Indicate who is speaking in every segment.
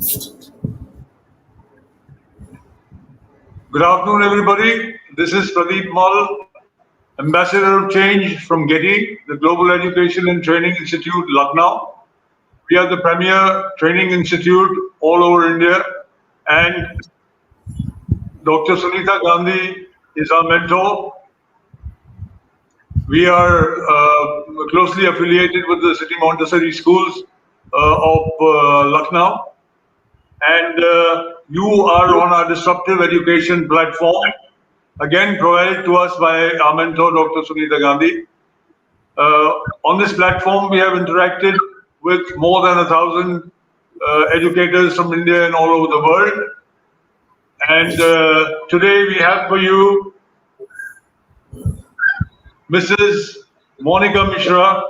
Speaker 1: Good afternoon, everybody. This is Pradeep, Ambassador of Change from GETI, the Global Education and Training Institute, Lucknow. We are the premier training institute all over India, and Dr. Sunita Gandhi is our mentor. We are closely affiliated with the City Montessori schools of Lucknow, and you are on our disruptive education platform, again provided to us by our mentor, Dr. Sunita Gandhi. On this platform, we have interacted with more than 1,000 educators from India and all over the world. And today we have for you Mrs. Monika Mishra.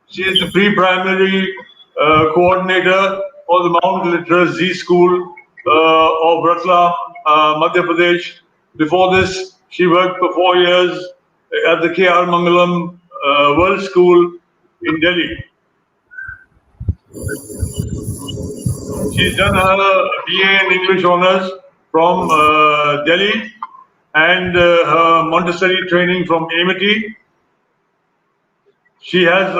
Speaker 1: She is the pre-primary coordinator for the Mount Litra Z School of Ratlam, Madhya Pradesh. Before this, she worked for 4 years at the K.R. Mangalam World School in Delhi. She's done her BA in English Honours from Delhi and her Montessori training from Amity. She has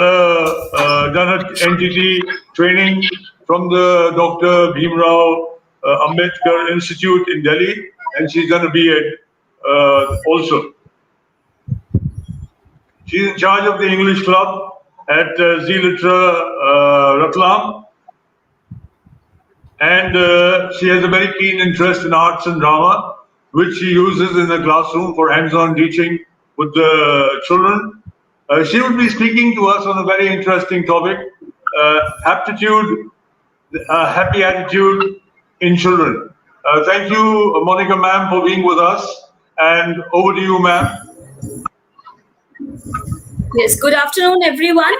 Speaker 1: done her NTT training from the Dr. Bhimrao Ambedkar Institute in Delhi, and she's done a B.Ed also. She's in charge of the English club at Z Litra Ratlam, and she has a very keen interest in arts and drama, which she uses in the classroom for hands-on teaching with the children. She will be speaking to us on a very interesting topic, Happitude, happy attitude in children. Thank you, Monika ma'am, for being with us, and over to you, ma'am.
Speaker 2: Yes, good afternoon, everyone.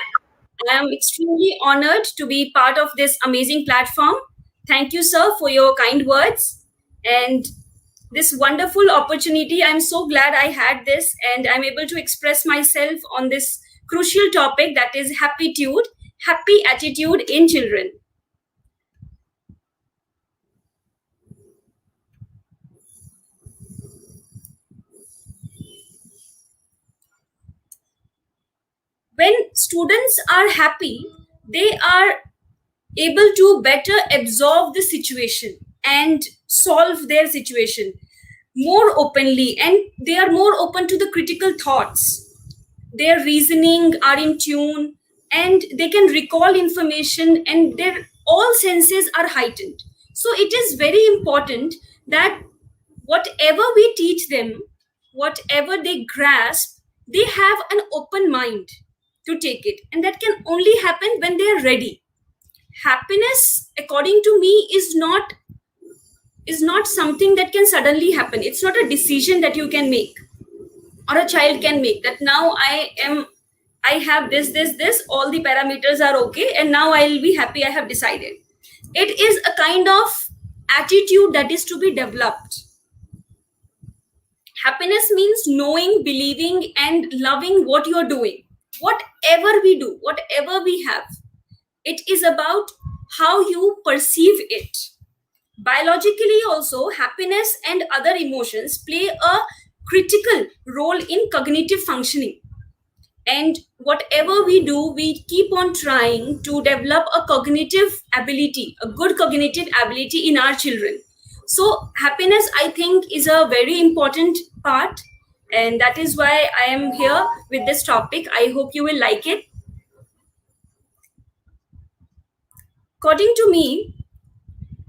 Speaker 2: I am extremely honored to be part of this amazing platform. Thank you, sir, for your kind words and this wonderful opportunity. I'm so glad I had this and I'm able to express myself on this crucial topic, that is Happitude, happy attitude in children. When students are happy, they are able to better absorb the situation and solve their situation more openly, and they are more open to the critical thoughts. Their reasoning are in tune and they can recall information, and their all senses are heightened. So it is very important that whatever we teach them, whatever they grasp, they have an open mind to take it, and that can only happen when they are ready. Happiness, according to me, is not something that can suddenly happen. It's not a decision that you can make or a child can make, that now I have this, all the parameters are okay, and now I'll be happy, I have decided. It is a kind of attitude that is to be developed. Happiness means knowing, believing, and loving what you're doing. Whatever we do, whatever we have, it is about how you perceive it. Biologically also, happiness and other emotions play a critical role in cognitive functioning. And whatever we do, we keep on trying to develop a cognitive ability, a good cognitive ability in our children. So happiness, I think, is a very important part. And that is why I am here with this topic. I hope you will like it. According to me,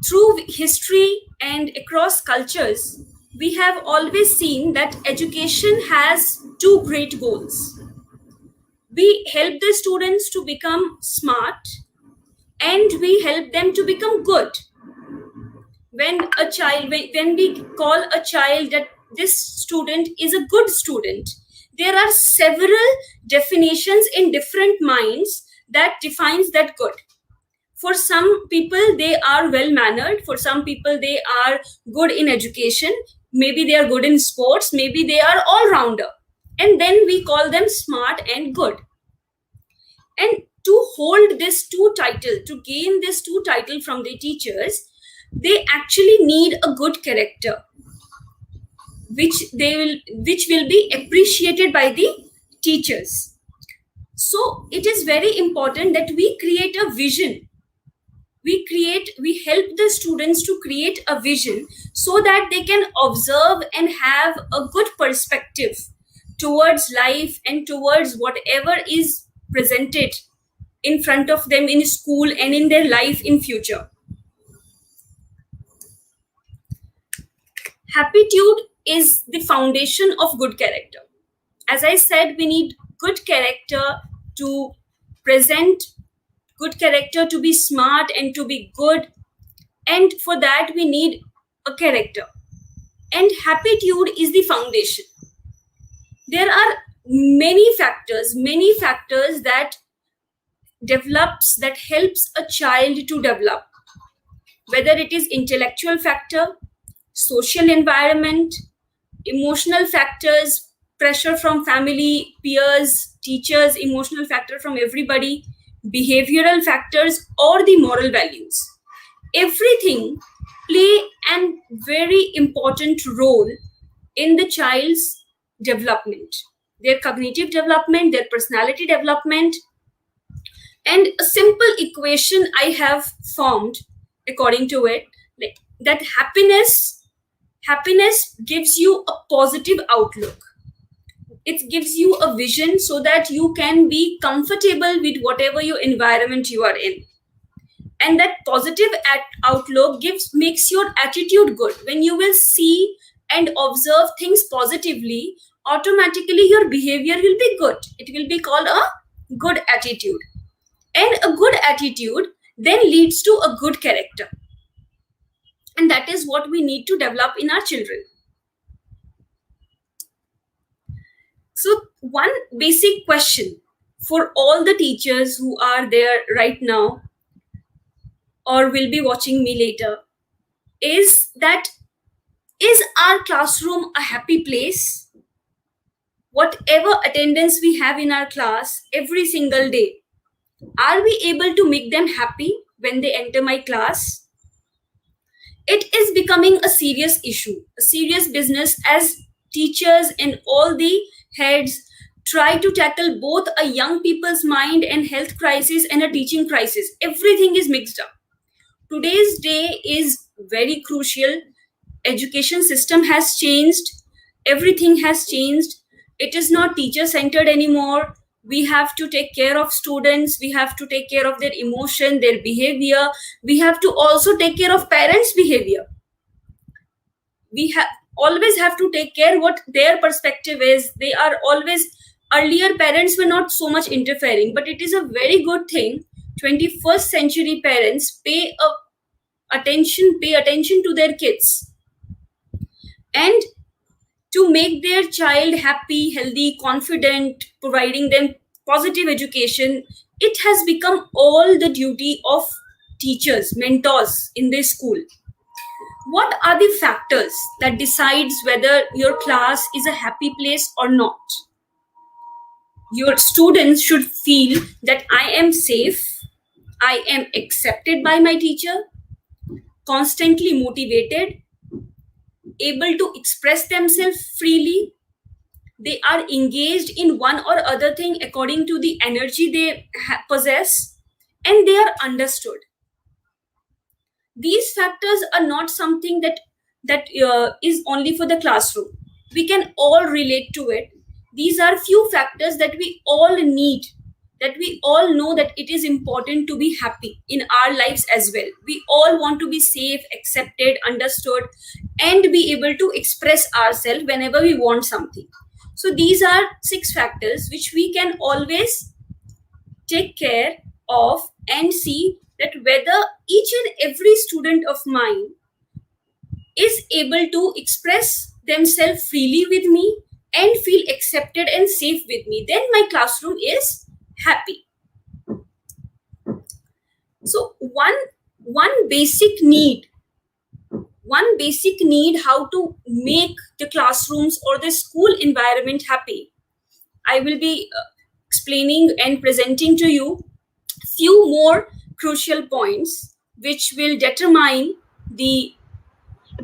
Speaker 2: through history and across cultures, we have always seen that education has two great goals. We help the students to become smart, and we help them to become good. When we call a child that this student is a good student, there are several definitions in different minds that defines that good. For some people, they are well-mannered. For some people, they are good in education. Maybe they are good in sports. Maybe they are all-rounder. And then we call them smart and good. And to hold this two title, to gain this two title from the teachers, they actually need a good character, which will be appreciated by the teachers. So it is very important that we create a vision. We help the students to create a vision so that they can observe and have a good perspective towards life and towards whatever is presented in front of them in school and in their life in future. Happitude is the foundation of good character. As I said, we need good character to present, good character to be smart and to be good. And for that, we need a character. And happitude is the foundation. There are many factors that helps a child to develop, whether it is intellectual factor, social environment, emotional factors, pressure from family, peers, teachers, emotional factor from everybody, behavioral factors, or the moral values. Everything play a very important role in the child's development, their cognitive development, their personality development. And a simple equation I have formed according to it, like that happiness gives you a positive outlook. It gives you a vision so that you can be comfortable with whatever your environment you are in. And that positive outlook makes your attitude good. When you will see and observe things positively, automatically your behavior will be good. It will be called a good attitude. And a good attitude then leads to a good character. And that is what we need to develop in our children. So one basic question for all the teachers who are there right now or will be watching me later is that, is our classroom a happy place? Whatever attendance we have in our class every single day, are we able to make them happy when they enter my class? It is becoming a serious issue, a serious business, as teachers and all the heads try to tackle both a young people's mind and health crisis and a teaching crisis. Everything is mixed up. Today's day is very crucial. Education system has changed. Everything has changed. It is not teacher centered anymore. We have to take care of students. We have to take care of their emotion, their behavior. We have to also take care of parents' behavior. We always have to take care what their perspective is. They are always, earlier parents were not so much interfering, but it is a very good thing. 21st century parents pay attention to their kids, and to make their child happy, healthy, confident, providing them positive education. It has become all the duty of teachers, mentors in their school. What are the factors that decides whether your class is a happy place or not? Your students should feel that I am safe, I am accepted by my teacher, constantly motivated, able to express themselves freely. They are engaged in one or other thing according to the energy they possess, and they are understood. These factors are not something that is only for the classroom. We can all relate to it. These are few factors that we all need, that we all know that it is important to be happy in our lives as well. We all want to be safe, accepted, understood, and be able to express ourselves whenever we want something. So these are 6 factors which we can always take care of and see that whether each and every student of mine is able to express themselves freely with me and feel accepted and safe with me. Then my classroom is happy. So one basic need how to make the classrooms or the school environment happy, I will be explaining and presenting to you few more crucial points which will determine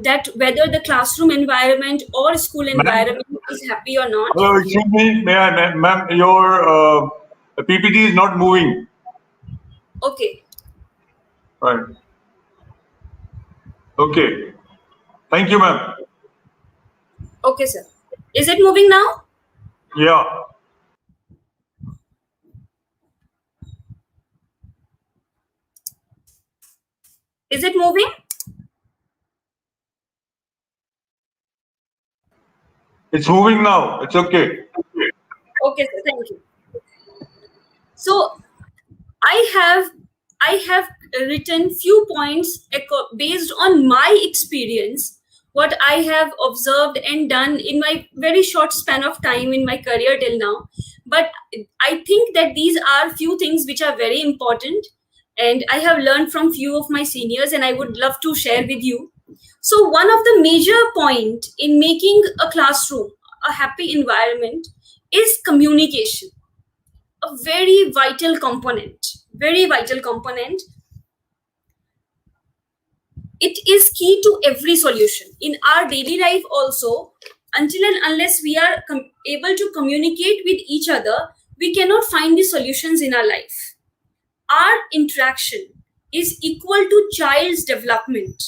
Speaker 2: that whether the classroom environment or school environment is happy or not.
Speaker 1: Hello, excuse me, ma'am, your PPT is not moving.
Speaker 2: Okay.
Speaker 1: Right. Okay. Thank you, ma'am.
Speaker 2: Okay, sir. Is it moving now?
Speaker 1: Yeah.
Speaker 2: Is it moving?
Speaker 1: It's moving now. It's okay.
Speaker 2: Okay, sir. Thank you. So I have written few points based on my experience, what I have observed and done in my very short span of time in my career till now. But I think that these are few things which are very important, and I have learned from few of my seniors, and I would love to share with you. So one of the major point in making a classroom a happy environment is communication, a very vital component. Very vital component. It is key to every solution in our daily life also. Until and unless we are able to communicate with each other, we cannot find the solutions in our life. Our interaction is equal to child's development.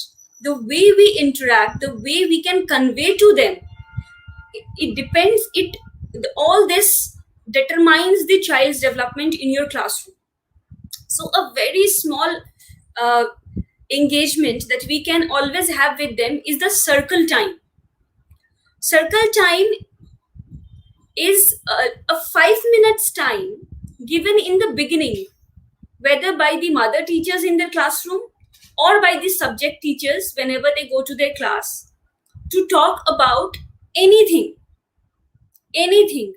Speaker 2: The way we interact, the way we can convey to them, it depends. All this determines the child's development in your classroom. So a very small uh, engagement that we can always have with them is the circle time. Circle time is a 5 minutes time given in the beginning, whether by the mother teachers in the classroom or by the subject teachers whenever they go to their class, to talk about anything. Anything.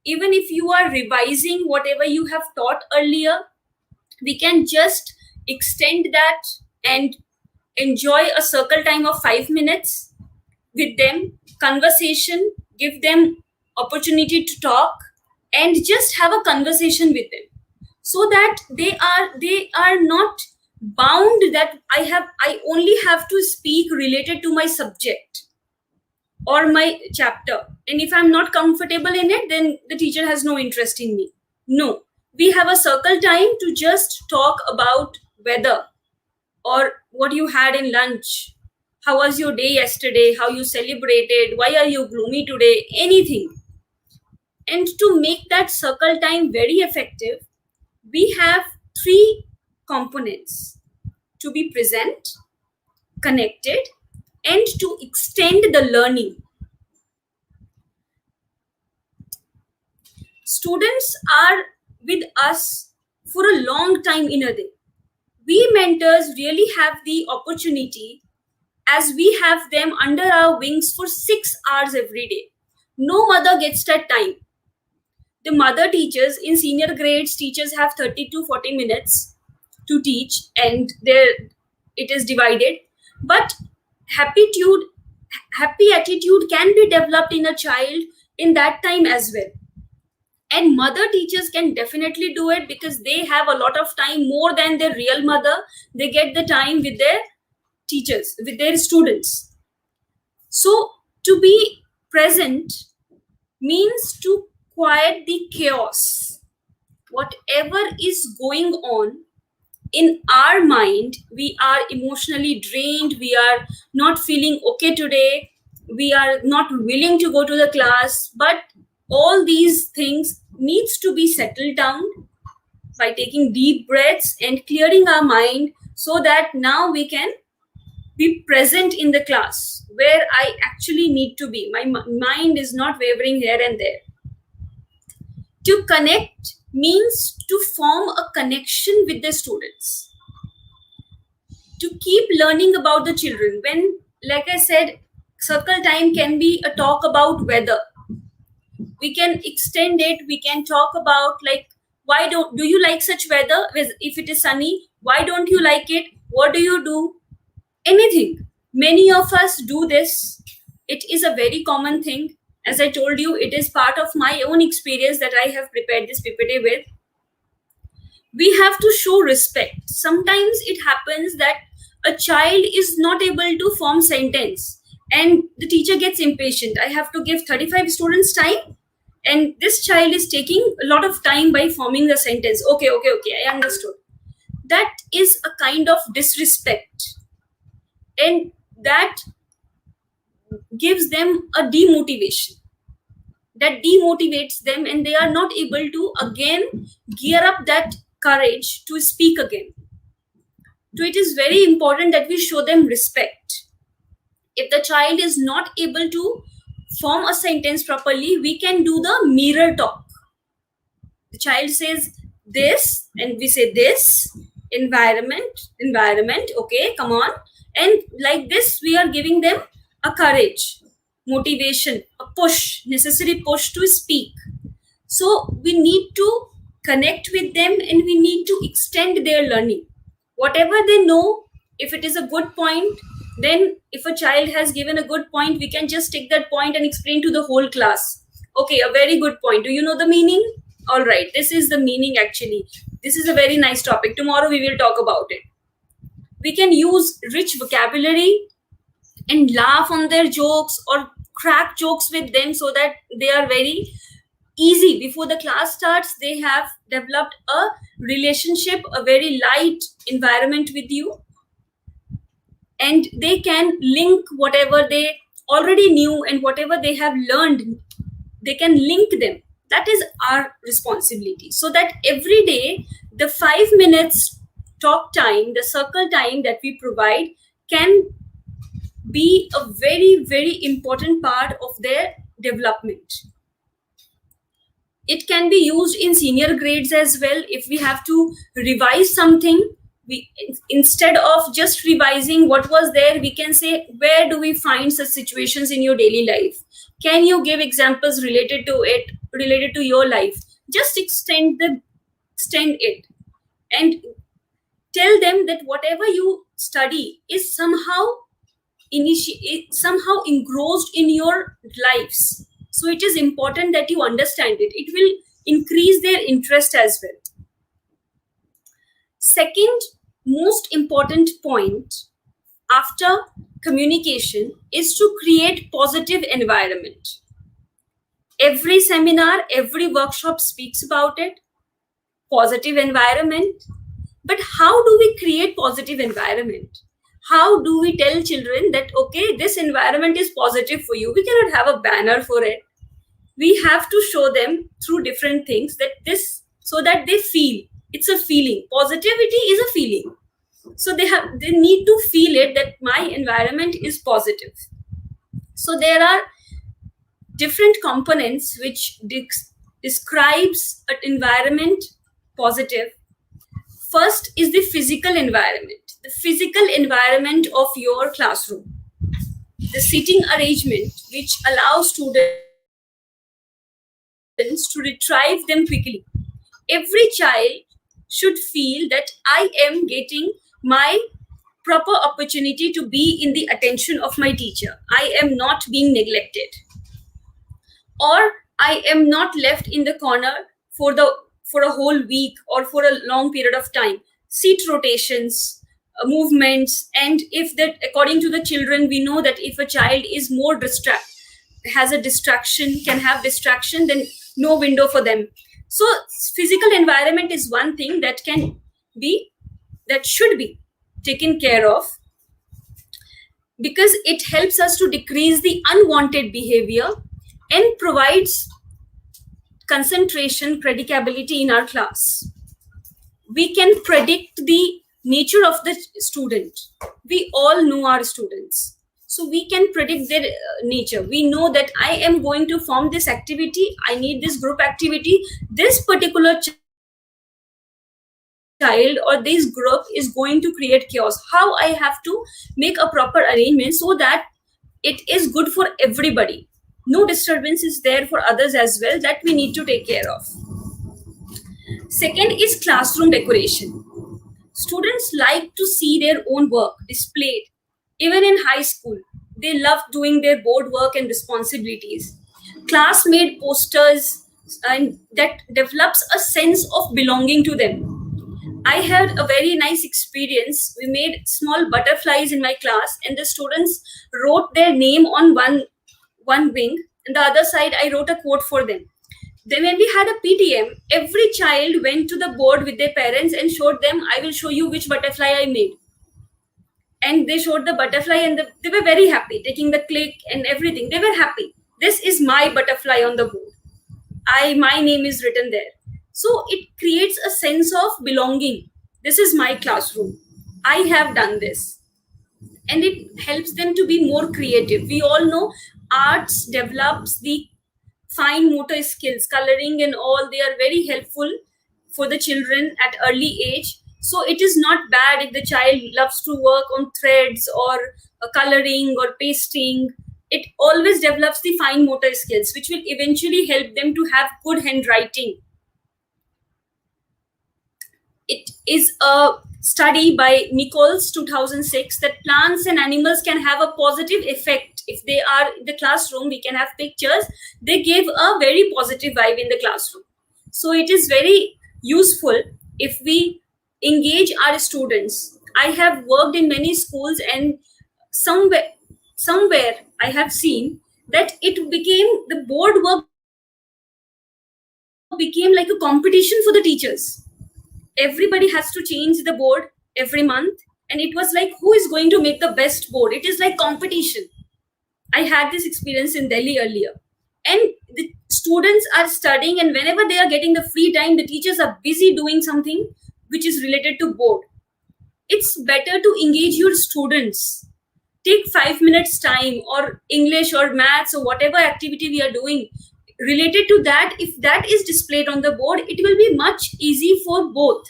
Speaker 2: Even if you are revising whatever you have taught earlier, we can just extend that and enjoy a circle time of 5 minutes with them, conversation, give them opportunity to talk, and just have a conversation with them, so that they are not bound that I only have to speak related to my subject or my chapter, and if I'm not comfortable in it, then the teacher has no interest in me. No, we have a circle time to just talk about weather, or what you had in lunch, how was your day yesterday, how you celebrated, why are you gloomy today, anything. And to make that circle time very effective, we have three components: to be present, connected, and to extend the learning. Students are with us for a long time in a day. We mentors really have the opportunity, as we have them under our wings for 6 hours every day. No mother gets that time. The mother teachers in senior grades, teachers have 30 to 40 minutes to teach, and there it is divided. But happitude, happy attitude can be developed in a child in that time as well. And mother teachers can definitely do it, because they have a lot of time more than their real mother. They get the time with their teachers, with their students. So to be present means to quiet the chaos. Whatever is going on in our mind, we are emotionally drained, we are not feeling okay today, we are not willing to go to the class, but all these things needs to be settled down by taking deep breaths and clearing our mind, so that now we can be present in the class where I actually need to be. My mind is not wavering here and there. To connect means to form a connection with the students, to keep learning about the children. When, like I said, circle time can be a talk about weather. We can extend it. We can talk about, like, why do you like such weather? If it is sunny, why don't you like it? What do you do? Anything. Many of us do this. It is a very common thing. As I told you, it is part of my own experience that I have prepared this PPT with. We have to show respect. Sometimes it happens that a child is not able to form sentence and the teacher gets impatient. I have to give 35 students time and this child is taking a lot of time by forming the sentence. Okay, I understood. That is a kind of disrespect, and that gives them a demotivation. That demotivates them and they are not able to again gear up that courage to speak again. So it is very important that we show them respect. If the child is not able to form a sentence properly, we can do the mirror talk. The child says this and we say this. Environment, okay, come on. And like this we are giving them a courage, motivation, a push, necessary push to speak. So we need to connect with them and we need to extend their learning. Whatever they know, if it is a good point, then if a child has given a good point, we can just take that point and explain to the whole class. Okay, a very good point. Do you know the meaning? All right, this is the meaning actually. This is a very nice topic. Tomorrow we will talk about it. We can use rich vocabulary and laugh on their jokes or crack jokes with them so that they are very easy. Before the class starts, they have developed a relationship, a very light environment with you, and they can link whatever they already knew and whatever they have learned. They can link them. That is our responsibility, so that every day the 5 minutes talk time, the circle time that we provide can be a very, very important part of their development. It can be used in senior grades as well. If we have to revise something, we, instead of just revising what was there, we can say, where do we find such situations in your daily life? Can you give examples related to it, related to your life? Just extend it and tell them that whatever you study is somehow engrossed in your lives. So it is important that you understand it. It will increase their interest as well. Second most important point after communication is to create positive environment. Every seminar, every workshop speaks about it. Positive environment. But how do we create positive environment? How do we tell children that, okay, this environment is positive for you? We cannot have a banner for it. We have to show them through different things that this, so that they feel. It's a feeling. Positivity is a feeling. So they need to feel it, that my environment is positive. So there are different components which describes an environment positive. First is the physical environment. The physical environment of your classroom. The seating arrangement which allows students to retrieve them quickly. Every child should feel that I am getting my proper opportunity to be in the attention of my teacher. I am not being neglected. Or I am not left in the corner for a whole week or for a long period of time. Seat rotations, movements, and if that, according to the children, we know that if a child is more has a distraction, can have distraction, then no window for them. So physical environment is one thing that should be taken care of, because it helps us to decrease the unwanted behavior and provides concentration, predictability in our class. We can predict the nature of the student. We all know our students. So we can predict their nature. We know that I am going to form this activity. I need this group activity. This particular child or this group is going to create chaos. How I have to make a proper arrangement so that it is good for everybody. No disturbance is there for others as well, that we need to take care of. Second is classroom decoration. Students like to see their own work displayed. Even in high school, they love doing their board work and responsibilities. Class-made posters, and that develops a sense of belonging to them. I had a very nice experience. We made small butterflies in my class, and the students wrote their name on one wing, and the other side I wrote a quote for them. Then when we had a PTM, every child went to the board with their parents and showed them, I will show you which butterfly I made. And they showed the butterfly, and they were very happy, taking the click and everything. They were happy. This is my butterfly on the board. My name is written there. So it creates a sense of belonging. This is my classroom. I have done this. And it helps them to be more creative. We all know arts develops the fine motor skills, coloring and all. They are very helpful for the children at early age. So it is not bad if the child loves to work on threads or coloring or pasting. It always develops the fine motor skills, which will eventually help them to have good handwriting. It is a study by Nichols 2006 that plants and animals can have a positive effect. If they are in the classroom, we can have pictures. They give a very positive vibe in the classroom. So it is very useful if we engage our students. I have worked in many schools, and somewhere I have seen that the board work became like a competition for the teachers. Everybody has to change the board every month, and it was like, who is going to make the best board? It is like competition. I had this experience in Delhi earlier, and the students are studying, and whenever they are getting the free time, the teachers are busy doing something which is related to board. It's better to engage your students. Take 5 minutes time, or English or maths or whatever activity we are doing related to that. If that is displayed on the board, it will be much easy for both.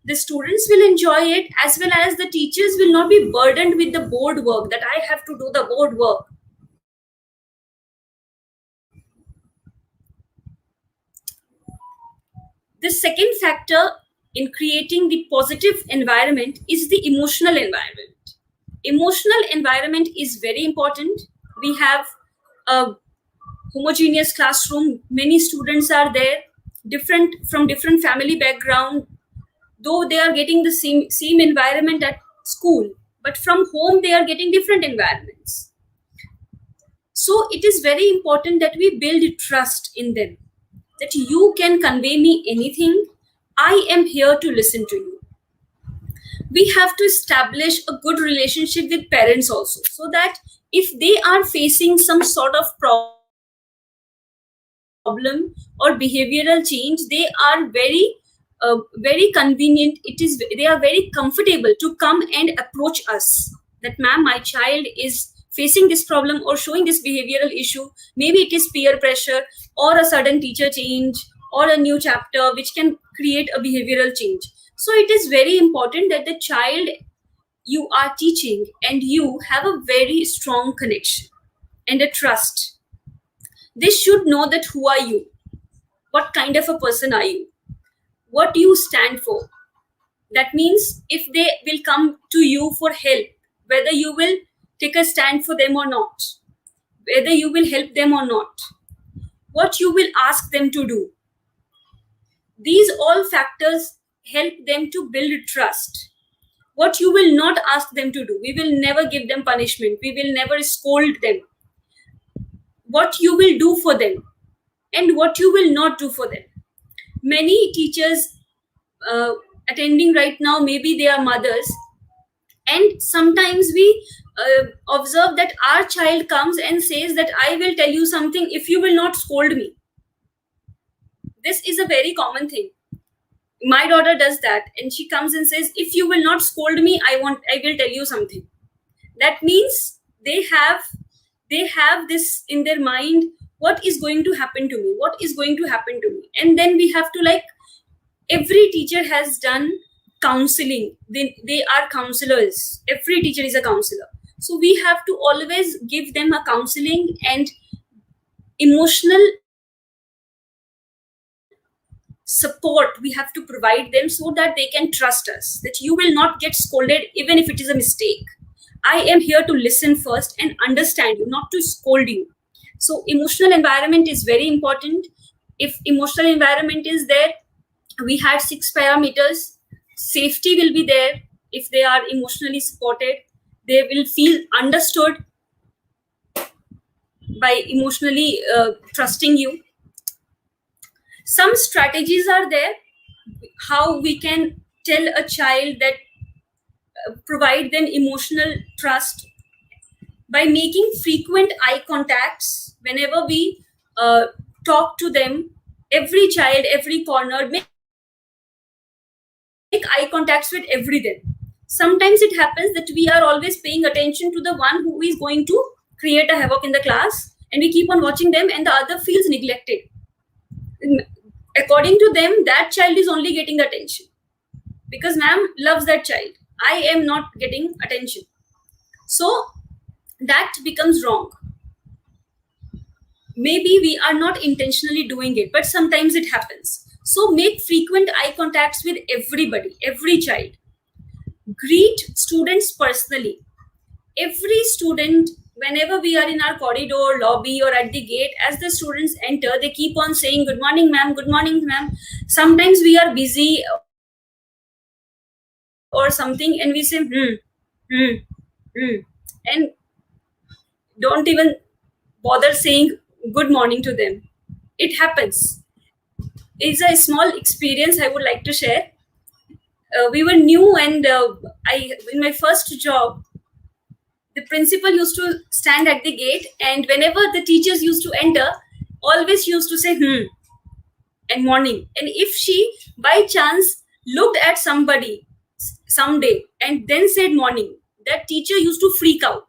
Speaker 2: The students will enjoy it, as well as the teachers will not be burdened with the board work, that I have to do the board work. The second factor in creating the positive environment is the emotional environment. Emotional environment is very important. We have a homogeneous classroom. Many students are there, from different family background, though they are getting the same environment at school, but from home they are getting different environments. So it is very important that we build trust in them, that you can convey me anything. I am here to listen to you. We have to establish a good relationship with parents also, so that if they are facing some sort of problem or behavioral change, they are very convenient. They are very comfortable to come and approach us, that ma'am, my child is facing this problem or showing this behavioral issue. Maybe it is peer pressure or a sudden teacher change or a new chapter which can create a behavioral change. So it is very important that the child you are teaching and you have a very strong connection and a trust. They should know that who are you, what kind of a person are you, what you stand for. That means if they will come to you for help, whether you will take a stand for them or not, whether you will help them or not, what you will ask them to do. These all factors help them to build trust. What you will not ask them to do, we will never give them punishment, we will never scold them. What you will do for them and what you will not do for them. Many teachers attending right now, maybe they are mothers, and sometimes we observe that our child comes and says that I will tell you something if you will not scold me. This is a very common thing. My daughter does that, and she comes and says, if you will not scold me, I will tell you something. That means they have this in their mind, what is going to happen to me, what is going to happen to me. And then we have to, like, every teacher has done counseling. They are counselors. Every teacher is a counselor. So we have to always give them a counseling and emotional support. We have to provide them so that they can trust us, that you will not get scolded even if it is a mistake. I am here to listen first and understand you, not to scold you. So emotional environment is very important. If emotional environment is there, we had 6 parameters. safety will be there. If they are emotionally supported, they will feel understood by emotionally trusting you. Some strategies are there how we can tell a child that provide them emotional trust by making frequent eye contacts whenever we talk to them. Every child, every corner, make eye contacts with everything. Sometimes it happens that we are always paying attention to the one who is going to create a havoc in the class, and we keep on watching them, and the other feels neglected. According to them, that child is only getting attention because ma'am loves that child. I am not getting attention. So that becomes wrong. Maybe we are not intentionally doing it, but sometimes it happens. So make frequent eye contacts with everybody, every child. Greet students personally. Every student, whenever we are in our corridor, lobby, or at the gate, as the students enter, they keep on saying, "Good morning, ma'am, good morning, ma'am." Sometimes we are busy or something, and we say, and don't even bother saying good morning to them. It happens. It's a small experience I would like to share. We were new, and in my first job, the principal used to stand at the gate, and whenever the teachers used to enter, always used to say and morning. And if she by chance looked at somebody someday and then said morning, that teacher used to freak out.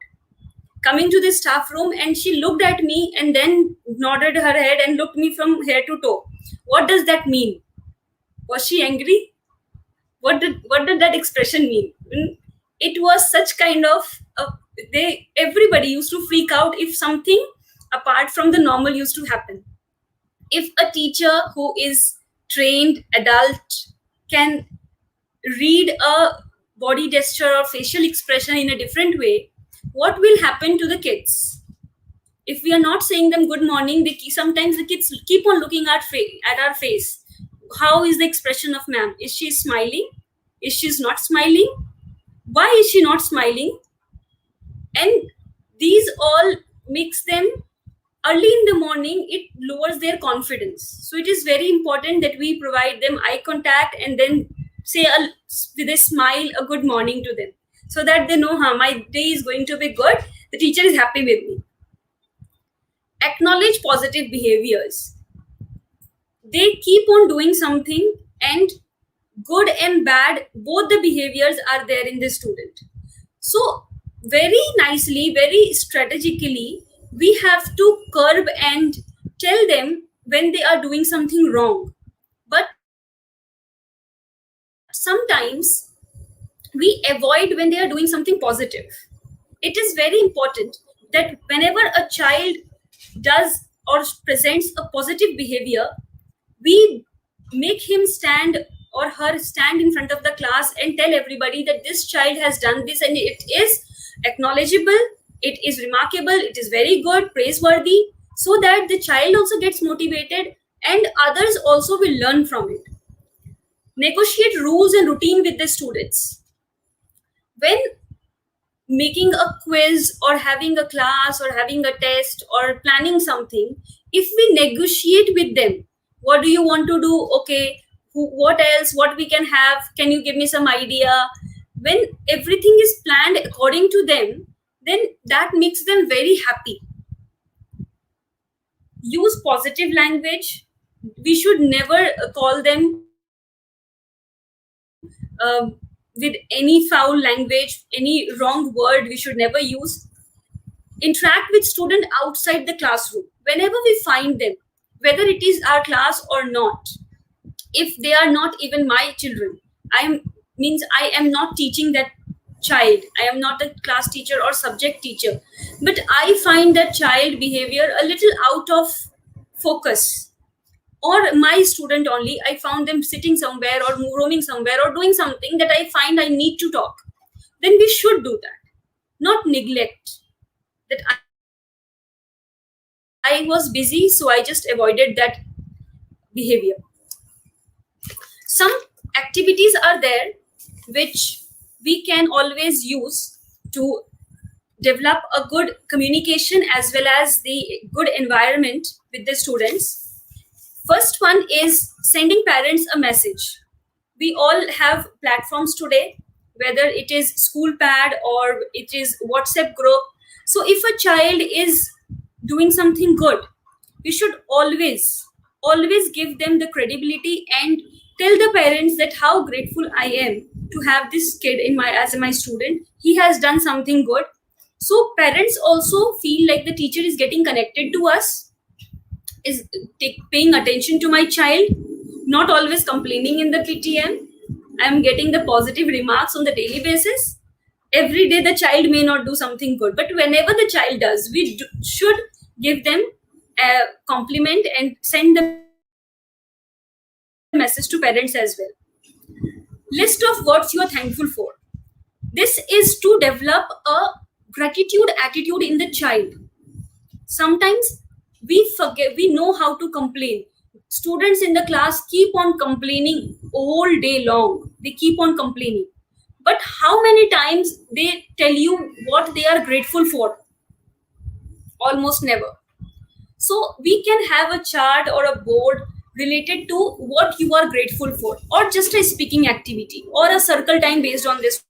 Speaker 2: Coming to the staff room, and she looked at me and then nodded her head and looked me from head to toe. What does that mean? Was she angry? What did that expression mean? It was such kind of everybody used to freak out if something apart from the normal used to happen. If a teacher who is trained adult can read a body gesture or facial expression in a different way, what will happen to the kids? If we are not saying them good morning, sometimes the kids keep on looking at our face. How is the expression of ma'am? Is she smiling? Is she not smiling? Why is she not smiling? And these all makes them early in the morning, it lowers their confidence. So it is very important that we provide them eye contact and then say with a smile a good morning to them, so that they know my day is going to be good, the teacher is happy with me. Acknowledge positive behaviors. They keep on doing something, and good and bad, both the behaviors are there in the student. So very nicely, very strategically, we have to curb and tell them when they are doing something wrong. But sometimes we avoid when they are doing something positive. It is very important that whenever a child does or presents a positive behavior, we make him stand or her stand in front of the class and tell everybody that this child has done this and it is acknowledgeable, it is remarkable, it is very good, praiseworthy, so that the child also gets motivated and others also will learn from it. Negotiate rules and routine with the students. When making a quiz or having a class or having a test or planning something, if we negotiate with them, what do you want to do? Okay, what else? What we can have? Can you give me some idea? When everything is planned according to them, then that makes them very happy. Use positive language. We should never call them with any foul language, any wrong word we should never use. Interact with student outside the classroom. Whenever we find them, whether it is our class or not, if they are not even my children, I am not teaching that child. I am not a class teacher or subject teacher, but I find that child behavior a little out of focus, or my student only, I found them sitting somewhere or roaming somewhere or doing something that I find I need to talk, then we should do that, not neglect that I was busy, so I just avoided that behavior. Some activities are there which we can always use to develop a good communication as well as the good environment with the students. First one is sending parents a message. We all have platforms today, whether it is school pad or it is WhatsApp group. So if a child is doing something good, we should always give them the credibility and tell the parents that how grateful I am to have this kid in my as my student. He has done something good. So parents also feel like the teacher is getting connected to us, is paying attention to my child, not always complaining in the PTM. I'm getting the positive remarks on the daily basis. Every day the child may not do something good, but whenever the child does, we should give them a compliment and send the message to parents as well. List of what you are thankful for. This is to develop a gratitude attitude in the child. Sometimes we forget, we know how to complain. Students in the class keep on complaining all day long. They keep on complaining. But how many times they tell you what they are grateful for? Almost never. So we can have a chart or a board related to what you are grateful for, or just a speaking activity or a circle time based on this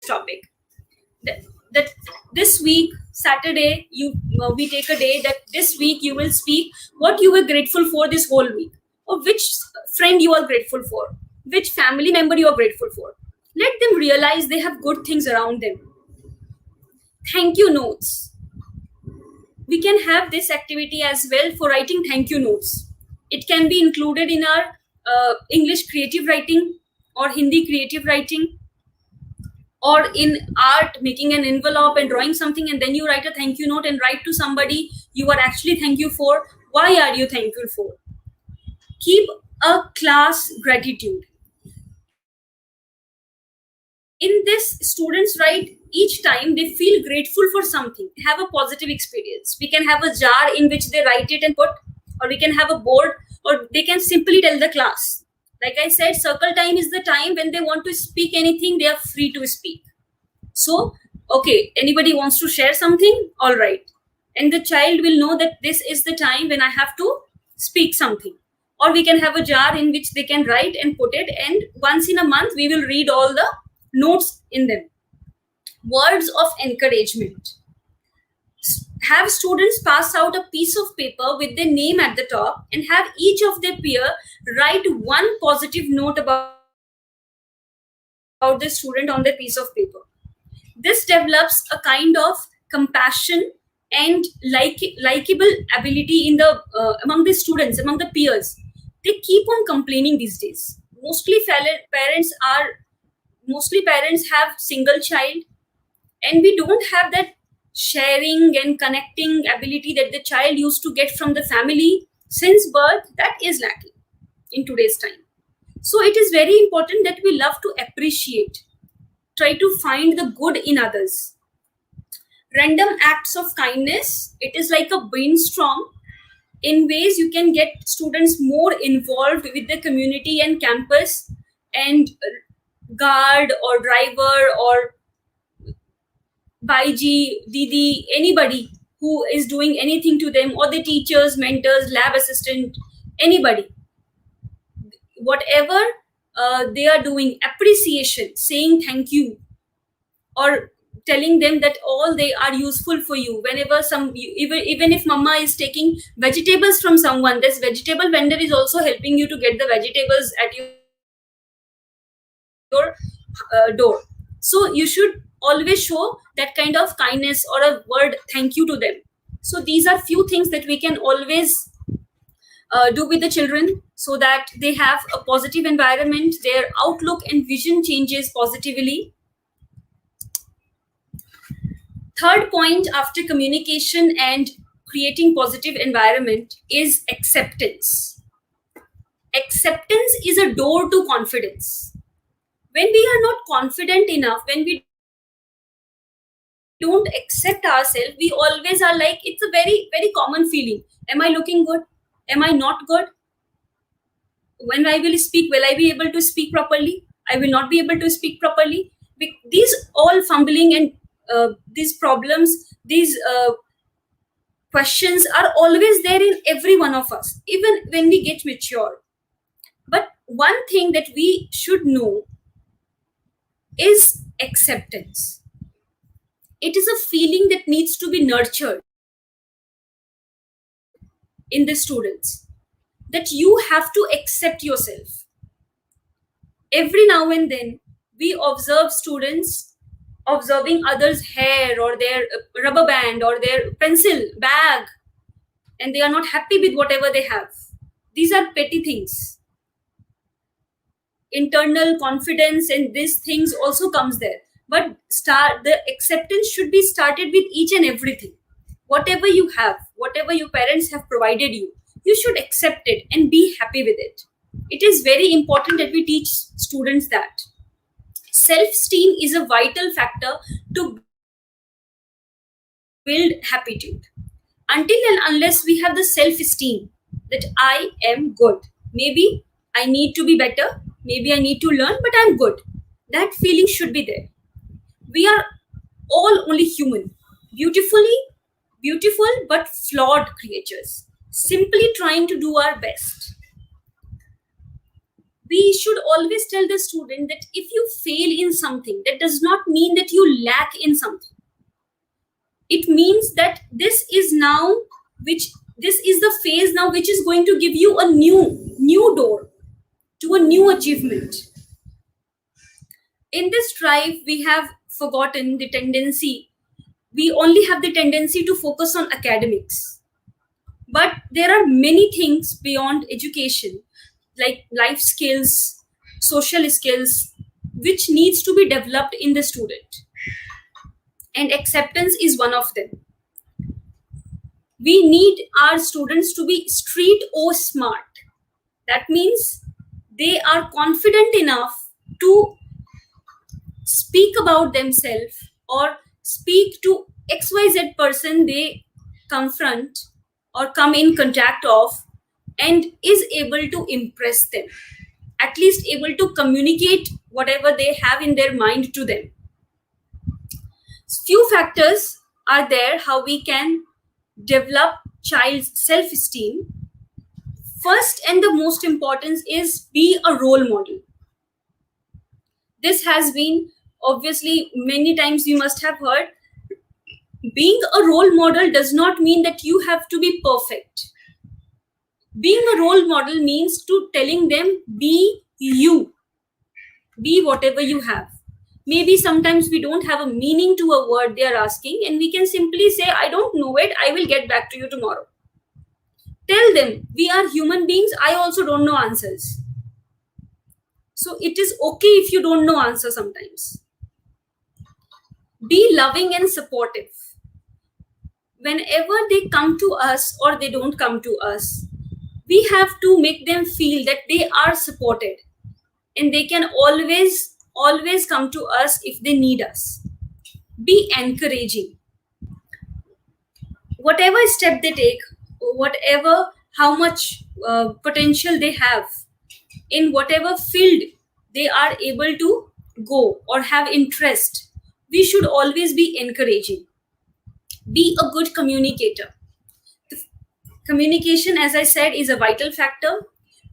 Speaker 2: topic. That this week, Saturday, we take a day that this week you will speak what you were grateful for this whole week, or which friend you are grateful for, which family member you are grateful for. Let them realize they have good things around them. Thank you notes. We can have this activity as well for writing thank you notes. It can be included in our English creative writing or Hindi creative writing, or in art, making an envelope and drawing something, and then you write a thank you note and write to somebody you are actually thank you for. Why are you thankful for? Keep a class gratitude. In this, students write each time they feel grateful for something, have a positive experience. We can have a jar in which they write it and put, or we can have a board, or they can simply tell the class. Like I said, circle time is the time when they want to speak anything, they are free to speak. So, okay, anybody wants to share something? All right. And the child will know that this is the time when I have to speak something. Or we can have a jar in which they can write and put it, and once in a month we will read all the notes in them. Words of encouragement. Have students pass out a piece of paper with their name at the top and have each of their peer write one positive note about the student on their piece of paper. This develops a kind of compassion and likable ability in the among the students, among the peers. They keep on complaining these days. Mostly parents have single child, and we don't have that sharing and connecting ability that the child used to get from the family since birth. That is lacking in today's time. So it is very important that we love to appreciate, try to find the good in others. Random acts of kindness, it is like a brainstorm in ways you can get students more involved with the community and campus, and guard or driver or Baiji, Didi, anybody who is doing anything to them, or the teachers, mentors, lab assistant, anybody. Whatever they are doing, appreciation, saying thank you, or telling them that all they are useful for you. Whenever even if mama is taking vegetables from someone, this vegetable vendor is also helping you to get the vegetables at your door. So you should always show that kind of kindness or a word thank you to them. So these are few things that we can always do with the children, so that they have a positive environment, their outlook and vision changes positively. Third point after communication and creating positive environment is acceptance. Acceptance is a door to confidence. When we are not confident enough, when we don't accept ourselves, we always are like, it's a very, very common feeling. Am I looking good? Am I not good? When I will speak, will I be able to speak properly? I will not be able to speak properly. These all fumbling and these problems, these questions are always there in every one of us, even when we get mature. But one thing that we should know is acceptance. It is a feeling that needs to be nurtured in the students, that you have to accept yourself. Every now and then, we observe students observing others' hair or their rubber band or their pencil bag, and they are not happy with whatever they have. These are petty things. Internal confidence and these things also comes there. But the acceptance should be started with each and everything. Whatever you have, whatever your parents have provided you, you should accept it and be happy with it. It is very important that we teach students that. Self-esteem is a vital factor to build Happitude. Until and unless we have the self-esteem that I am good, maybe I need to be better, maybe I need to learn, but I'm good. That feeling should be there. We are all only human, beautiful but flawed creatures, simply trying to do our best. We should always tell the student that if you fail in something, that does not mean that you lack in something. It means that this is the phase now which is going to give you a new door to a new achievement. In this drive, we have forgotten the tendency. We only have the tendency to focus on academics. But there are many things beyond education, like life skills, social skills, which needs to be developed in the student. And acceptance is one of them. We need our students to be street or smart. That means they are confident enough to speak about themselves or speak to XYZ person they confront or come in contact of, and is able to impress them, at least able to communicate whatever they have in their mind to them. Few factors are there how we can develop child's self-esteem. First and the most important is be a role model. This has been obviously many times you must have heard. Being a role model does not mean that you have to be perfect. Being a role model means to telling them be you, be whatever you have. Maybe sometimes we don't have a meaning to a word they are asking, and we can simply say, I don't know it, I will get back to you tomorrow. Tell them, we are human beings, I also don't know answers. So it is okay if you don't know answer sometimes. Be loving and supportive. Whenever they come to us or they don't come to us, we have to make them feel that they are supported and they can always come to us if they need us. Be encouraging. Whatever step they take, how much potential they have, in whatever field they are able to go or have interest, we should always be encouraging. Be a good communicator. Communication, as I said, is a vital factor.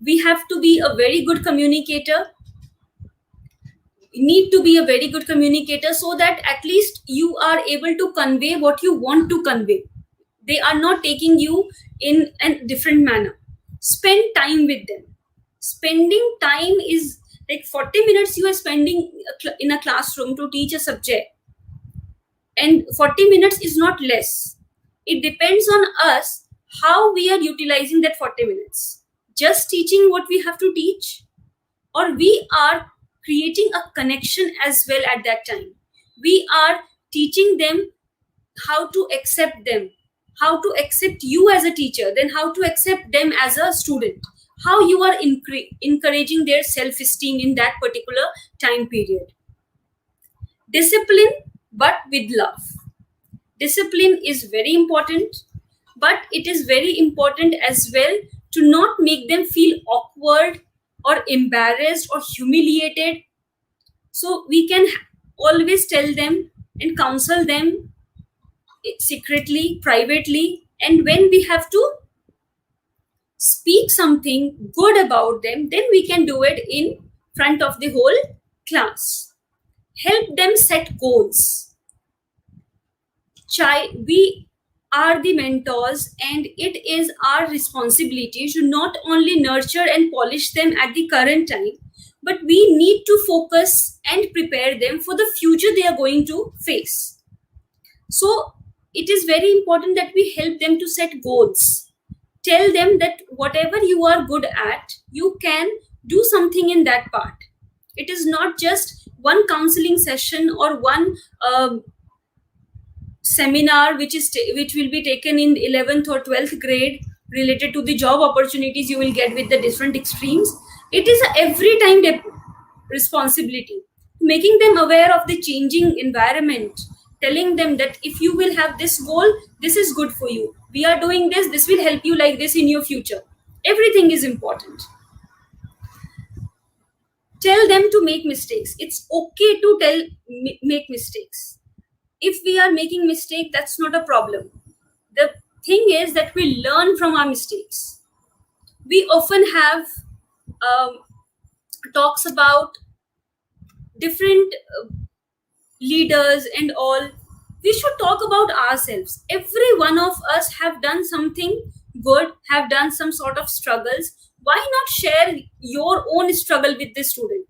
Speaker 2: We have to be a very good communicator. You need to be a very good communicator so that at least you are able to convey what you want to convey. They are not taking you in a different manner. Spend time with them. Spending time is like 40 minutes you are spending in a classroom to teach a subject. And 40 minutes is not less. It depends on us how we are utilizing that 40 minutes. Just teaching what we have to teach, or we are creating a connection as well at that time. We are teaching them how to accept them, how to accept you as a teacher, then how to accept them as a student, how you are encouraging their self-esteem in that particular time period. Discipline, but with love. Discipline is very important, but it is very important as well to not make them feel awkward or embarrassed or humiliated So we can always tell them and counsel them secretly, privately, and when we have to speak something good about them, then we can do it in front of the whole class. Help them set goals. We are the mentors, and it is our responsibility to not only nurture and polish them at the current time, but we need to focus and prepare them for the future they are going to face. So it is very important that we help them to set goals. Tell them that whatever you are good at, you can do something in that part. It is not just one counseling session or one seminar which will be taken in 11th or 12th grade related to the job opportunities you will get with the different extremes. It is a every time responsibility, making them aware of the changing environment, telling them that if you will have this goal, this is good for you, we are doing this will help you like this in your future. Everything is important. Tell them to make mistakes. It's okay to make mistakes. If we are making mistake, that's not a problem. The thing is that we learn from our mistakes. We often have talks about different leaders and all. We should talk about ourselves. Every one of us have done something good, have done some sort of struggles. Why not share your own struggle with the student?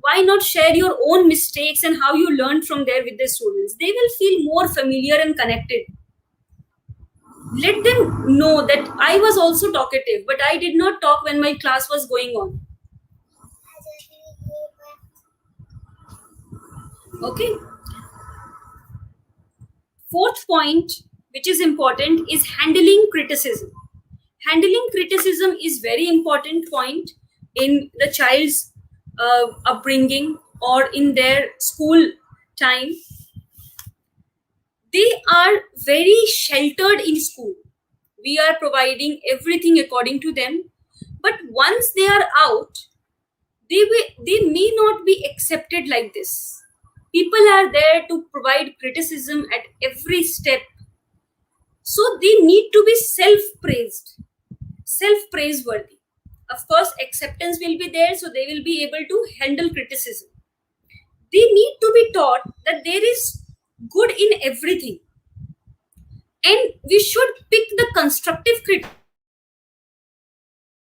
Speaker 2: Why not share your own mistakes and how you learned from there with the students? They will feel more familiar and connected. Let them know that I was also talkative, but I did not talk when my class was going on. Okay. Fourth point, which is important, is handling criticism. Handling criticism is very important point in the child's upbringing or in their school time. They are very sheltered in school. We are providing everything according to them, but once they are out, they may not be accepted like this. People are there to provide criticism at every step, so they need to be self-praiseworthy. Of course, acceptance will be there, so they will be able to handle criticism. They need to be taught that there is good in everything, and we should pick the constructive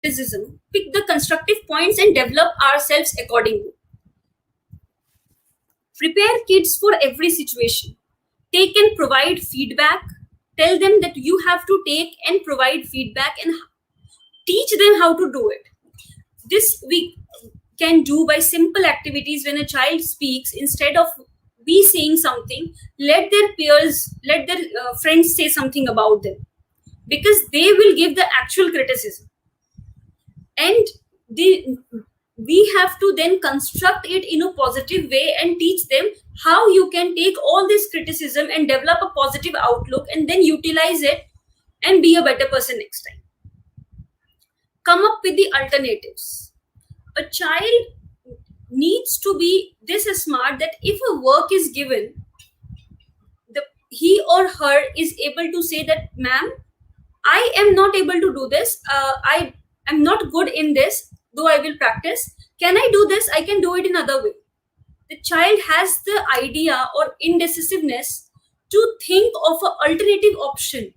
Speaker 2: criticism, pick the constructive points, and develop ourselves accordingly. Prepare kids for every situation. Take and provide feedback. Tell them that you have to take and provide feedback and teach them how to do it. This we can do by simple activities. When a child speaks, instead of we saying something, let their peers, let their friends say something about them, because they will give the actual criticism. And we have to then construct it in a positive way and teach them how you can take all this criticism and develop a positive outlook and then utilize it and be a better person next time. Come up with the alternatives. A child needs to be this smart that if a work is given, he or her is able to say that, ma'am, I am not able to do this. I am not good in this, though I will practice. Can I do this? I can do it in other way. The child has the idea or indecisiveness to think of an alternative option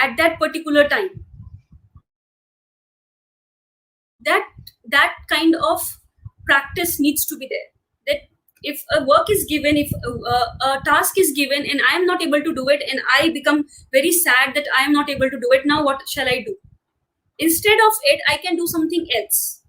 Speaker 2: at that particular time. That kind of practice needs to be there. That if a work is given, if a task is given and I am not able to do it, and I become very sad that I am not able to do it, now what shall I do? Instead of it, I can do something else.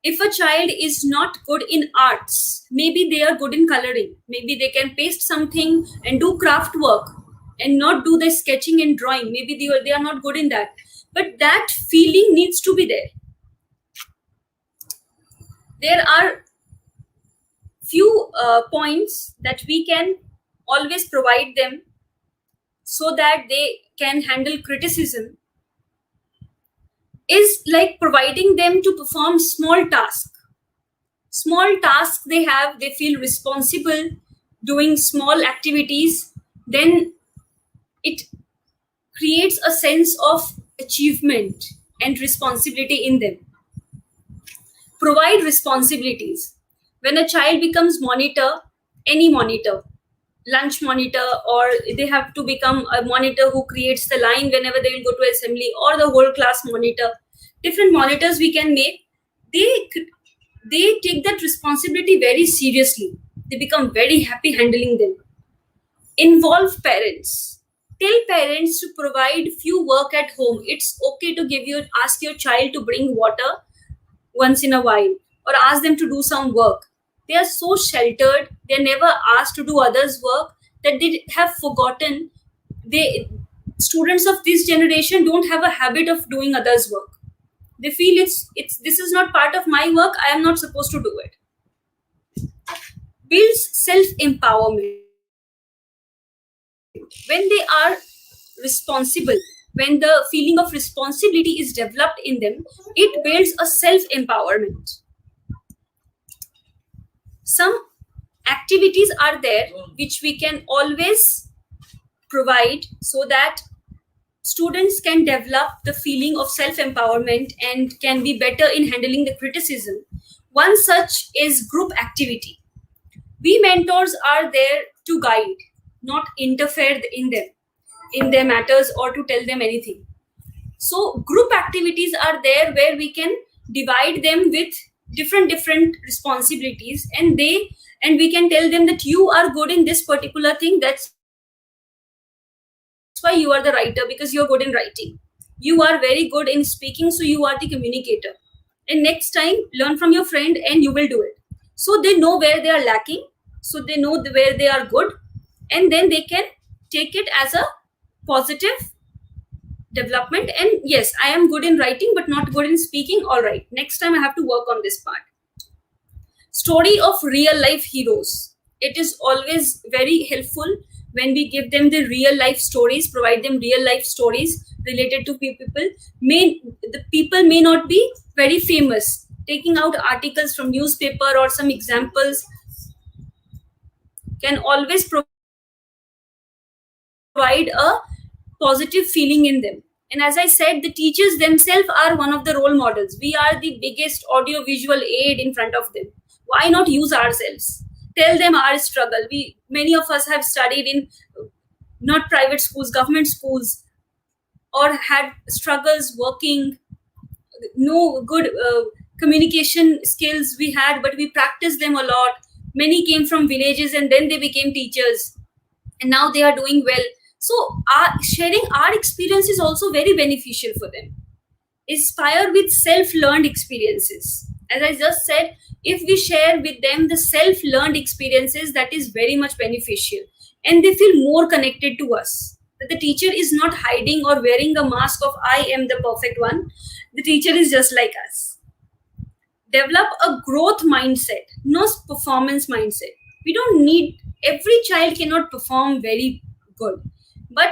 Speaker 2: If a child is not good in arts, maybe they are good in coloring. Maybe they can paste something and do craft work and not do the sketching and drawing. Maybe they are not good in that. But that feeling needs to be there. There are few points that we can always provide them so that they can handle criticism, is like providing them to perform small tasks. small tasks they have, they feel responsible doing small activities, then it creates a sense of achievement and responsibility in them. Provide responsibilities. When a child becomes monitor, any monitor, lunch monitor, or they have to become a monitor who creates the line whenever they will go to assembly, or the whole class monitor, different monitors we can make. They take that responsibility very seriously. They become very happy handling them. Involve parents. Tell parents to provide few work at home. It's okay to ask your child to bring water once in a while, or ask them to do some work. They are so sheltered, they're never asked to do others' work, that they have forgotten. They Students of this generation don't have a habit of doing others' work. They feel it's this is not part of my work, I am not supposed to do it. Builds self-empowerment. When they are responsible, when the feeling of responsibility is developed in them, it builds a self-empowerment. Some activities are there which we can always provide so that students can develop the feeling of self-empowerment and can be better in handling the criticism. One such is group activity. We mentors are there to guide, not interfere in their matters or to tell them anything. So group activities are there where we can divide them with different responsibilities, and we can tell them that you are good in this particular thing, that's why you are the writer, because you are good in writing. You are very good in speaking, so you are the communicator. And next time, learn from your friend and you will do it. So they know where they are lacking, so they know where they are good, and then they can take it as a positive development. And yes, I am good in writing but not good in speaking. All right, next time I have to work on this part. Story of real life heroes. It is always very helpful when we give them the real life stories, provide them real life stories related to people. The people may not be very famous. Taking out articles from newspaper or some examples can always provide a positive feeling in them. And as I said, the teachers themselves are one of the role models. We are the biggest audio visual aid in front of them. Why not use ourselves? Tell them our struggle. Many of us have studied in not private schools, government schools, or had struggles working. No good communication skills we had, but we practiced them a lot. Many came from villages and then they became teachers, and now they are doing well. So sharing our experience is also very beneficial for them. Inspire with self-learned experiences. As I just said, if we share with them the self-learned experiences, that is very much beneficial, and they feel more connected to us. That the teacher is not hiding or wearing a mask of I am the perfect one. The teacher is just like us. Develop a growth mindset, no performance mindset. We don't need, every child cannot perform very good, but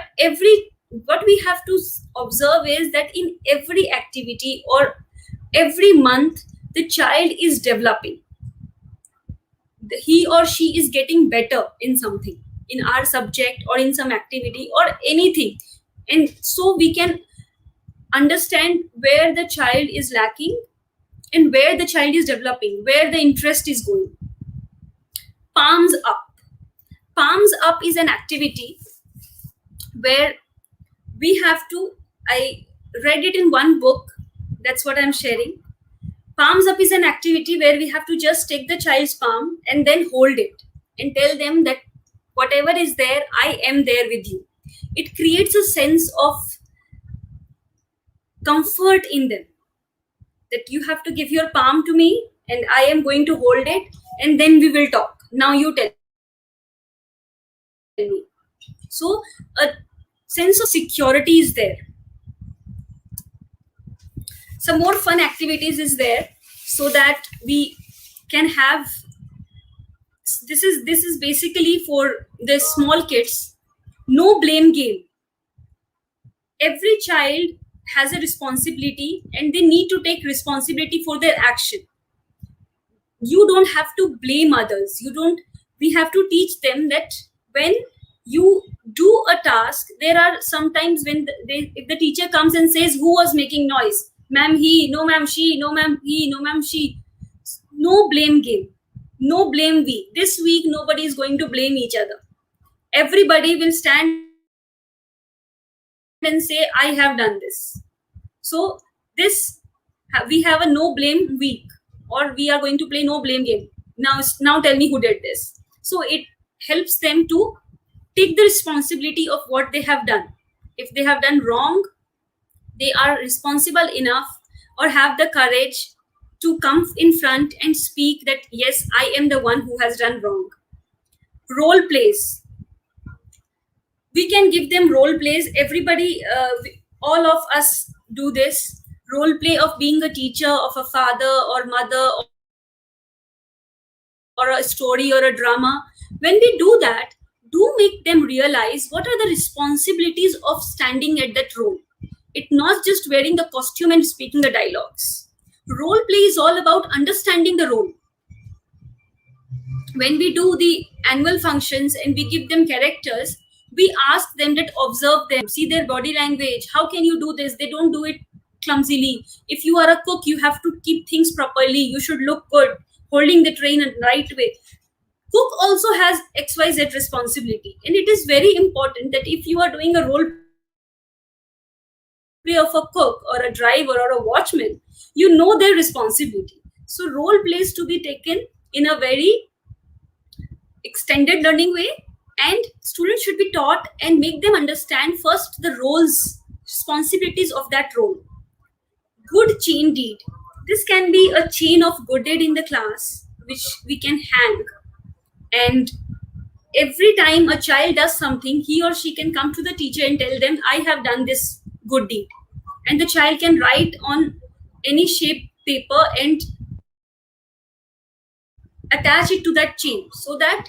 Speaker 2: what we have to observe is that in every activity or every month, the child is developing. He or she is getting better in something, in our subject or in some activity or anything. And so we can understand where the child is lacking and where the child is developing, where the interest is going. Palms up. Palms up is an activity where we have to, I read it in one book, that's what I'm sharing. Palms up is an activity where we have to just take the child's palm and then hold it and tell them that whatever is there, I am there with you. It creates a sense of comfort in them, that you have to give your palm to me and I am going to hold it, and then we will talk. Now you tell me. So a sense of security is there. Some more fun activities is there so that we can have, this is basically for the small kids. No blame game. Every child has a responsibility and they need to take responsibility for their action. you don't have to blame others. We have to teach them that when you do a task, there are sometimes when if the teacher comes and says, who was making noise? Ma'am, he. No, ma'am, she. No, ma'am, he. No, ma'am, she. No blame game, no blame we. This week nobody is going to blame each other. Everybody will stand and say, I have done this. So this, we have a no blame week, or we are going to play no blame game. Now tell me who did this. So it helps them to take the responsibility of what they have done. If they have done wrong, they are responsible enough or have the courage to come in front and speak that yes, I am the one who has done wrong. Role plays, we can give them role plays. Everybody, all of us do this role play of being a teacher, of a father or mother, or a story or a drama. When we do that, do make them realize what are the responsibilities of standing at that role. It's not just wearing the costume and speaking the dialogues. Role play is all about understanding the role. When we do the annual functions and we give them characters, we ask them that observe them, see their body language. How can you do this? They don't do it clumsily. If you are a cook, you have to keep things properly. You should look good, holding the tray in the right way. Cook also has XYZ responsibility. And it is very important that if you are doing a role play of a cook or a driver or a watchman, you know their responsibility. So role plays to be taken in a very extended learning way, and students should be taught and make them understand first the roles, responsibilities of that role. Good chain deed. This can be a chain of good deed in the class which we can hang, and every time a child does something, he or she can come to the teacher and tell them, I have done this good deed. And the child can write on any shape paper and attach it to that chain, so that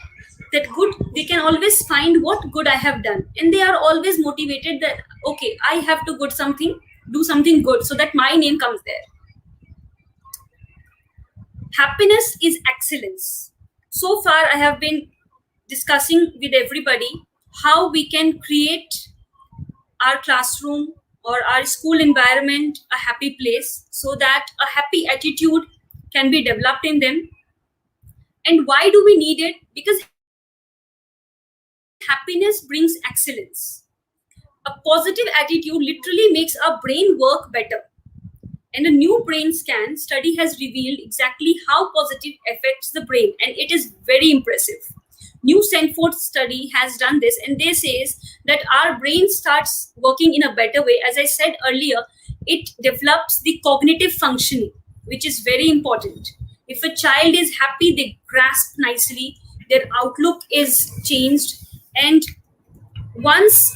Speaker 2: good, they can always find what good I have done, and they are always motivated that okay, I have to do something good, so that my name comes there. Happiness is excellence. So far I have been discussing with everybody how we can create our classroom or our school environment a happy place, so that a happy attitude can be developed in them. And why do we need it? Because happiness brings excellence. A positive attitude literally makes our brain work better. And a new brain scan study has revealed exactly how positive affects the brain, and it is very impressive. New Stanford study has done this, and they says that our brain starts working in a better way. As I said earlier, it develops the cognitive functioning, which is very important. If a child is happy, they grasp nicely, their outlook is changed, and once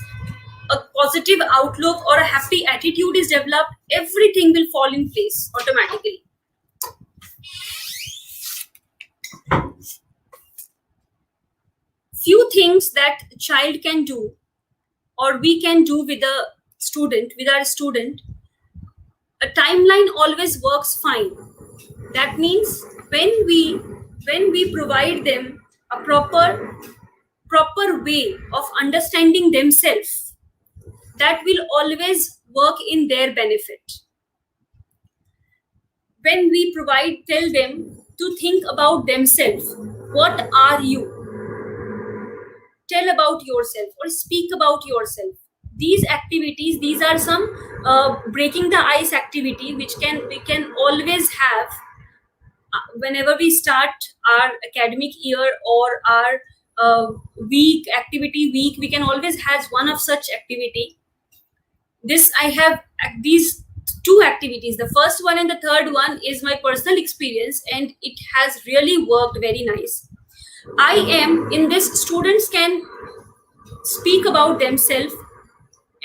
Speaker 2: a positive outlook or a happy attitude is developed, everything will fall in place automatically. Few things that a child can do or we can do with our student, a timeline always works fine. That means when we provide them a proper way of understanding themselves, that will always work in their benefit. When we tell them to think about themselves, what are you? Tell about yourself or speak about yourself. These activities, these are some breaking the ice activity which we can always have whenever we start our academic year or our activity week. We can always have one of such activity. I have these two activities. The first one and the third one is my personal experience, and it has really worked very nice. I am in this, students can speak about themselves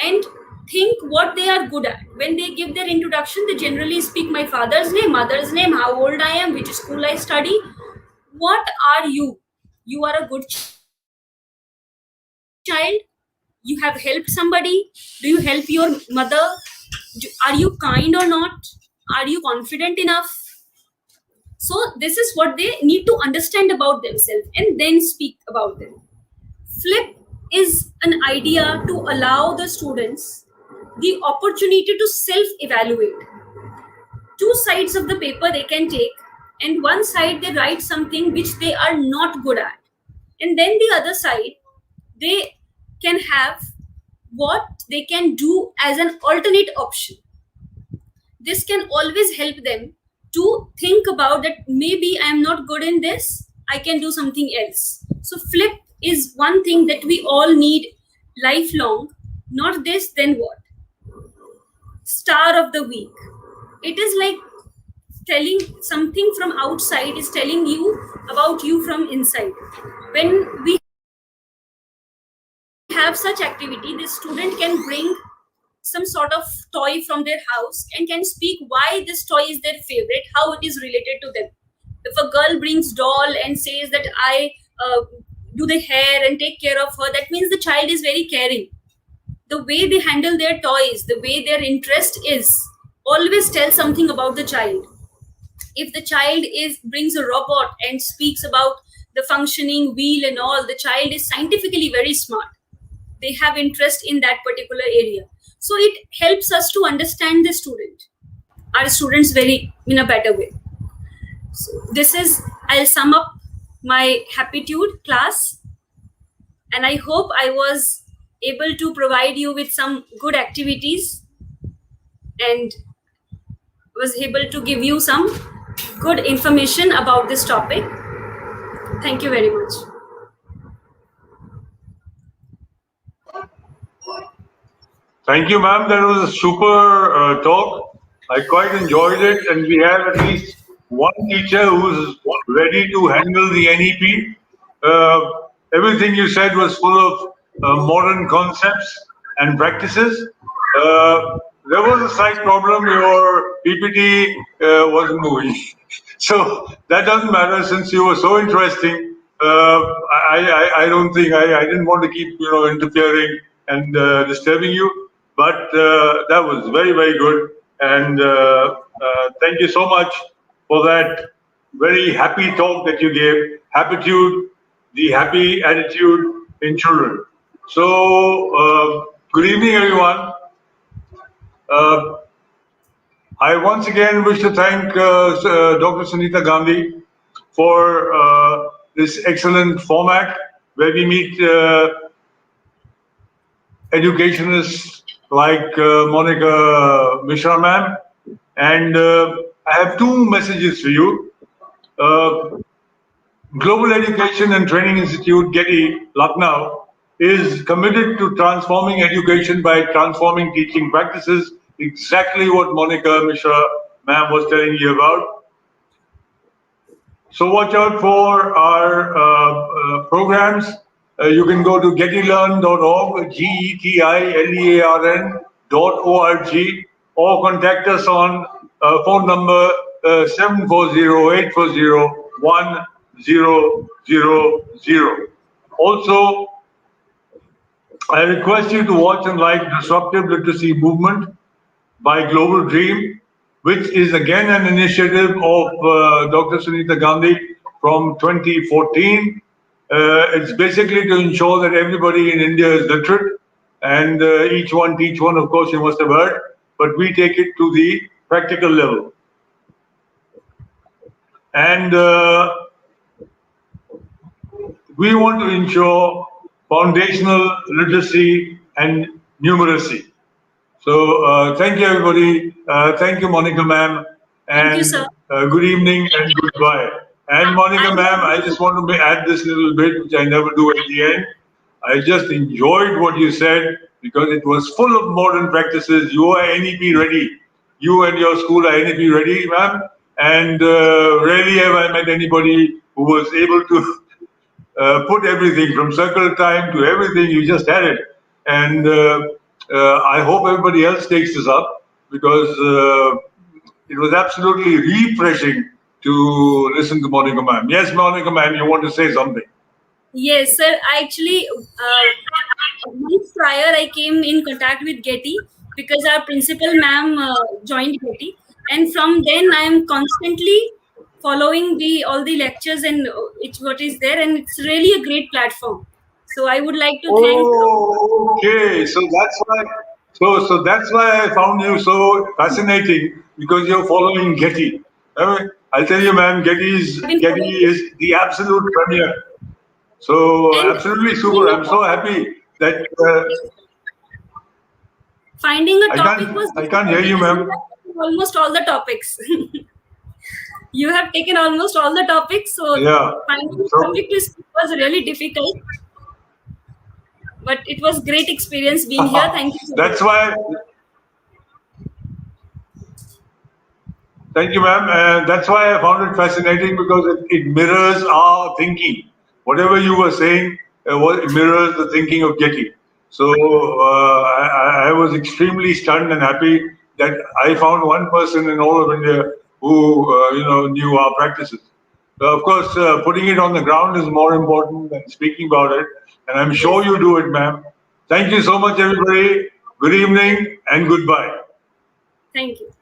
Speaker 2: and think what they are good at. When they give their introduction, they generally speak my father's name, mother's name, how old I am, which school I study. What are you? You are a good child. You have helped somebody. Do you help your mother? Are you kind or not? Are you confident enough? So this is what they need to understand about themselves and then speak about them. Flip is an idea to allow the students the opportunity to self evaluate. Two sides of the paper they can take, and one side they write something which they are not good at, and then the other side they can have what they can do as an alternate option. This can always help them to think about that maybe I am not good in this, I can do something else. So flip is one thing that we all need lifelong. Not this, then what? Star of the week, it is like telling something from outside is telling you about you from inside. When we have such activity, the student can bring some sort of toy from their house and can speak why this toy is their favorite, how it is related to them. If a girl brings doll and says that I do the hair and take care of her, that means the child is very caring. The way they handle their toys, the way their interest is, always tell something about the child. If the child is brings a robot and speaks about the functioning wheel and all, the child is scientifically very smart, they have interest in that particular area. So it helps us to understand the student, our students, very in a better way. So this is, I'll sum up my Happitude class, and I hope I was able to provide you with some good activities and was able to give you some good information about this topic. Thank you very much.
Speaker 1: Thank you, ma'am. That was a super talk. I quite enjoyed it, and we have at least one teacher who's ready to handle the NEP. Uh, Everything you said was full of modern concepts and practices. There was a slight problem. Your PPT wasn't moving. So that doesn't matter since you were so interesting. I don't think I didn't want to keep interfering and disturbing you, but that was very, very good, and thank you so much for that very happy talk that you gave. Happitude, the happy attitude in children. So good evening, everyone. Uh, I once again wish to thank Dr. Sunita Gandhi for this excellent format where we meet educationists like Monika Mishra ma'am. And I have two messages for you. Global Education and Training Institute, GETI, Lucknow, is committed to transforming education by transforming teaching practices, exactly what Monika Mishra ma'am was telling you about. So watch out for our programs. You can go to getilearn.org, GETILEARN.org, or contact us on phone number 740-840-1000. Also, I request you to watch and like Disruptive Literacy Movement by Global Dream, which is again an initiative of Dr. Sunita Gandhi from 2014. It's basically to ensure that everybody in India is literate, and each one teach one, of course, you must have heard, but we take it to the practical level. And we want to ensure foundational literacy and numeracy. So thank you, everybody. Thank you, Monika ma'am.
Speaker 2: Thank you, sir.
Speaker 1: Good evening and goodbye. And Monika ma'am, I just want to add this little bit, which I never do at the end. I just enjoyed what you said because it was full of modern practices. You are NEP ready. You and your school are NEP ready, ma'am. And rarely have I met anybody who was able to put everything from circle time to everything. You just had it. And I hope everybody else takes this up because it was absolutely refreshing to listen to Monika ma'am. Yes, Monika ma'am, you want to say something?
Speaker 2: Yes, sir. Actually, months prior, I came in contact with GETI because our principal ma'am joined GETI, and from then I am constantly following the all the lectures and it's what is there, and it's really a great platform. So I would like to thank.
Speaker 1: Oh, okay. So that's why. So that's why I found you so fascinating because you're following Getty. I'll tell you, man.
Speaker 2: I've been
Speaker 1: Getty
Speaker 2: following
Speaker 1: is the absolute premier. So
Speaker 2: and
Speaker 1: absolutely super.
Speaker 2: finding
Speaker 1: I'm so happy that
Speaker 2: finding a topic was
Speaker 1: I can't hear
Speaker 2: difficult
Speaker 1: you,
Speaker 2: because you
Speaker 1: ma'am.
Speaker 2: have taken almost all the topics. You have taken almost all the topics, so
Speaker 1: Yeah.
Speaker 2: finding a
Speaker 1: So
Speaker 2: topic to speak was really difficult. But it was great experience being here. Thank you so much.
Speaker 1: that's why. Thank you, ma'am. And that's why I found it fascinating because it mirrors our thinking. Whatever you were saying, it mirrors the thinking of Getty. So I was extremely stunned and happy that I found one person in all of India who knew our practices. So of course, putting it on the ground is more important than speaking about it, and I'm sure
Speaker 2: Yes,
Speaker 1: you do it, ma'am. Thank you so much, everybody. Good evening and goodbye.
Speaker 2: thank you.